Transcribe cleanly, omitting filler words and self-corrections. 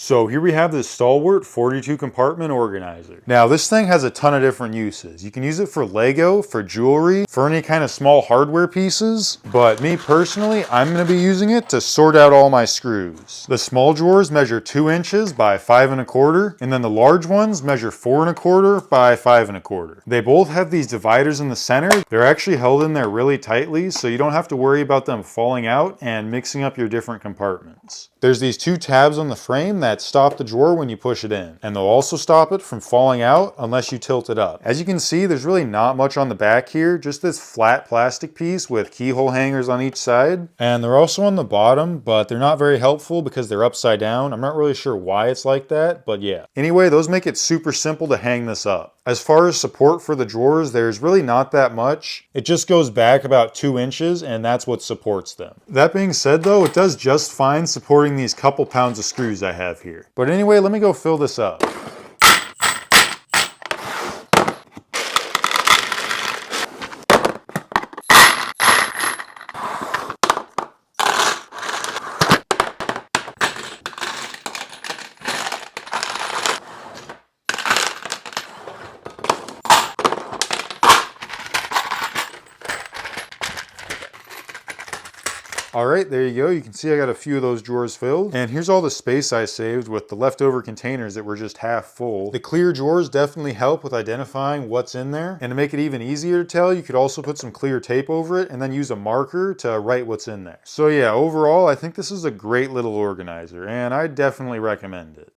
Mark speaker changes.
Speaker 1: So here we have this Stalwart 42 compartment organizer. Now this thing has a ton of different uses. You can use it for Lego, for jewelry, for any kind of small hardware pieces, but me personally, I'm going to be using it to sort out all my screws. The small drawers measure 2 inches by 5 1/4, and then the large ones measure 4 1/4 by 5 1/4. They both have these dividers in the center. They're actually held in there really tightly, so you don't have to worry about them falling out and mixing up your different compartments. There's these 2 tabs on the frame that stop the drawer when you push it in, and they'll also stop it from falling out unless you tilt it up. As you can see, there's really not much on the back here, just this flat plastic piece with keyhole hangers on each side. And they're also on the bottom, but they're not very helpful because they're upside down. I'm not really sure why it's like that, but yeah. Anyway, those make it super simple to hang this up. As far as support for the drawers, there's really not that much. It just goes back about 2 inches, and that's what supports them. That being said though, it does just fine supporting these couple pounds of screws I have here. But anyway, let me go fill this up. Alright, there you go. You can see I got a few of those drawers filled. And here's all the space I saved with the leftover containers that were just half full. The clear drawers definitely help with identifying what's in there. And to make it even easier to tell, you could also put some clear tape over it and then use a marker to write what's in there. So yeah, overall, I think this is a great little organizer and I definitely recommend it.